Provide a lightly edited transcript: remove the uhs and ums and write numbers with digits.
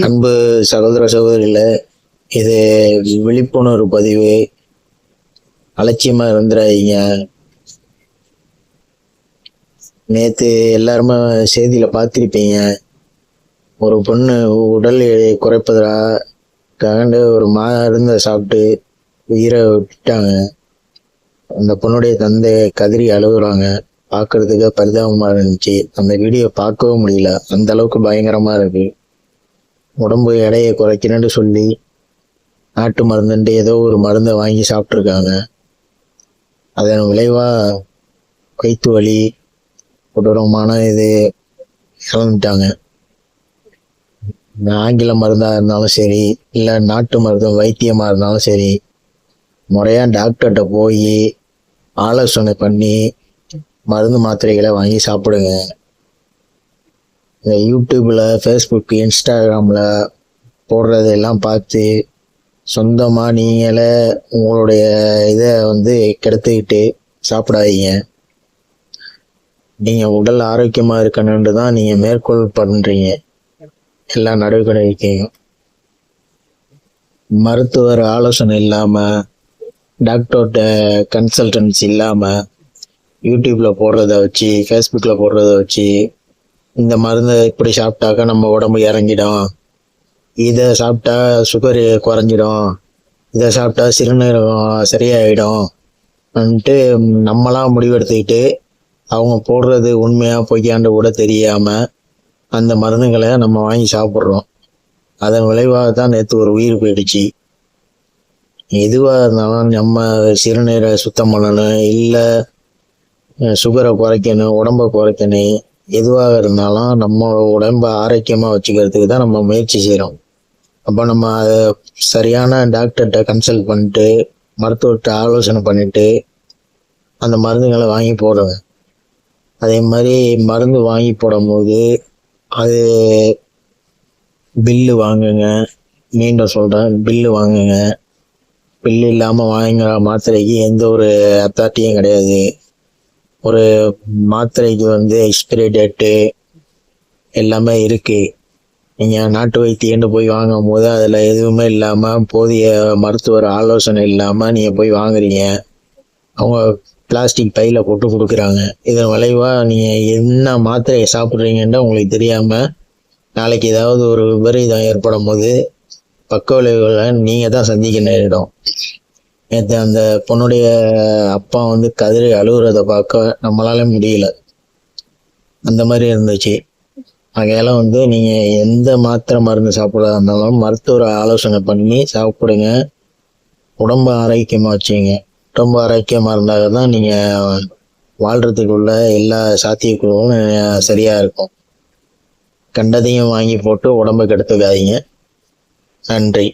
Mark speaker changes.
Speaker 1: அன்பு சகோதர சகோதரிகளே, இது விழிப்புணர்வு பதிவு. அலட்சியமா இருந்துடாதீங்க. நேத்து எல்லாருமே செய்தியில பார்த்திருப்பீங்க. ஒரு பொண்ணு உடல் எடையை குறைப்பதற்காக ஒரு மருந்தை சாப்பிட்டு உயிரை விட்டுட்டாங்க. அந்த பொண்ணுடைய தந்தை கதறி அழுகுறாங்க. பார்க்கறதுக்கு பரிதாபமா இருந்துச்சு. அந்த வீடியோ பார்க்கவும் முடியல, அந்த அளவுக்கு பயங்கரமா இருக்கு. உடம்பு எடையை குறைக்கணும்னு சொல்லி நாட்டு மருந்துன்ட்டு ஏதோ ஒரு மருந்தை வாங்கி சாப்பிட்ருக்காங்க. அதன் விளைவா வயிற்று வலி, கொடூரமான இது இறந்துட்டாங்க. ஆங்கில மருந்தாக இருந்தாலும் சரி, இல்லை நாட்டு மருந்து வைத்தியமாக இருந்தாலும் சரி, முறையாக டாக்டர்கிட்ட போய் ஆலோசனை பண்ணி மருந்து மாத்திரைகளை வாங்கி சாப்பிடுங்க. இந்த யூடியூப்பில், ஃபேஸ்புக், இன்ஸ்டாகிராமில் போடுறதெல்லாம் பார்த்து சொந்தமாக நீங்களே உங்களுடைய இதை கெடுத்துக்கிட்டு சாப்பிடாதீங்க. நீங்கள் உடல் ஆரோக்கியமாக இருக்கணுன்ட்டு தான் நீங்கள் மேற்கோள் பண்ணுறீங்க எல்லா நடவடிக்கையும். மருத்துவர் ஆலோசனை இல்லாமல், டாக்டர்கிட்ட கன்சல்டன்சி இல்லாமல், யூடியூப்பில் போடுறத வச்சு, ஃபேஸ்புக்கில் போடுறத வச்சு இந்த மருந்தை இப்படி சாப்பிட்டாக்கா நம்ம உடம்பு இறங்கிடும், இதை சாப்பிட்டா சுகர் குறைஞ்சிடும், இதை சாப்பிட்டா சிறுநீரகம் சரியாயிடும் வந்துட்டு நம்மளாம் முடிவெடுத்துக்கிட்டு அவங்க போடுறது உண்மையாக பொய்யாண்டு கூட தெரியாமல் அந்த மருந்துகளை நம்ம வாங்கி சாப்பிட்றோம். அதன் விளைவாக தான் நேற்று ஒரு உயிர் போயிடுச்சு. எதுவாக இருந்தாலும் நம்ம சிறுநீரை சுத்தம் பண்ணணும், இல்லை சுகரை குறைக்கணும், உடம்பை குறைக்கணும், எதுவாக இருந்தாலும் நம்ம உடம்பை ஆரோக்கியமாக வச்சுக்கிறதுக்கு தான் நம்ம முயற்சி செய்கிறோம். அப்போ நம்ம அதை சரியான டாக்டர்கிட்ட கன்சல்ட் பண்ணிட்டு, மருத்துவர்கிட்ட ஆலோசனை பண்ணிட்டு அந்த மருந்துகளை வாங்கி போடுங்க. அதே மாதிரி மருந்து வாங்கி போடும்போது அது பில்லு வாங்குங்க. மீண்டும் சொல்கிறேன், பில்லு வாங்குங்க. பில்லு இல்லாமல் வாங்குற மாத்திரைக்கு எந்த ஒரு அத்தாரிட்டியும் கிடையாது. ஒரு மாத்திரைக்கு எக்ஸ்பிரி டேட்டு எல்லாமே இருக்குது. நீங்கள் நாட்டு வைத்தியன்னு போய் வாங்கும் போது அதில் எதுவுமே இல்லாமல், போதிய மருத்துவர் ஆலோசனை இல்லாமல் நீங்கள் போய் வாங்குறீங்க. அவங்க பிளாஸ்டிக் பையில் போட்டு கொடுக்குறாங்க. இதன் விளைவாக நீங்கள் என்ன மாத்திரையை சாப்பிட்றீங்கன்னு உங்களுக்கு தெரியாமல் நாளைக்கு ஏதாவது ஒரு விபரீதம் ஏற்படும் போது பக்க விளைவுகளை நீங்கள் தான் சந்திக்க நேரிடும். நேற்று அந்த பொண்ணுடைய அப்பா கதறி அழுகுறத பார்க்க நம்மளால முடியல, அந்த மாதிரி இருந்துச்சு. ஆகையால நீங்கள் எந்த மாத்திரை மருந்து சாப்பிட்றதா இருந்தாலும் மருத்துவரை ஆலோசனை பண்ணி சாப்பிடுங்க. உடம்பு ஆரோக்கியமாக வச்சுங்க. உடம்பு ஆரோக்கியமாக இருந்தால் தான் நீங்கள் வாழ்கிறதுக்குள்ள எல்லா சாத்தியக்குழுவும் சரியாக இருக்கும். கண்டதையும் வாங்கி போட்டு உடம்பை கெடுத்துக்காதீங்க. நன்றி.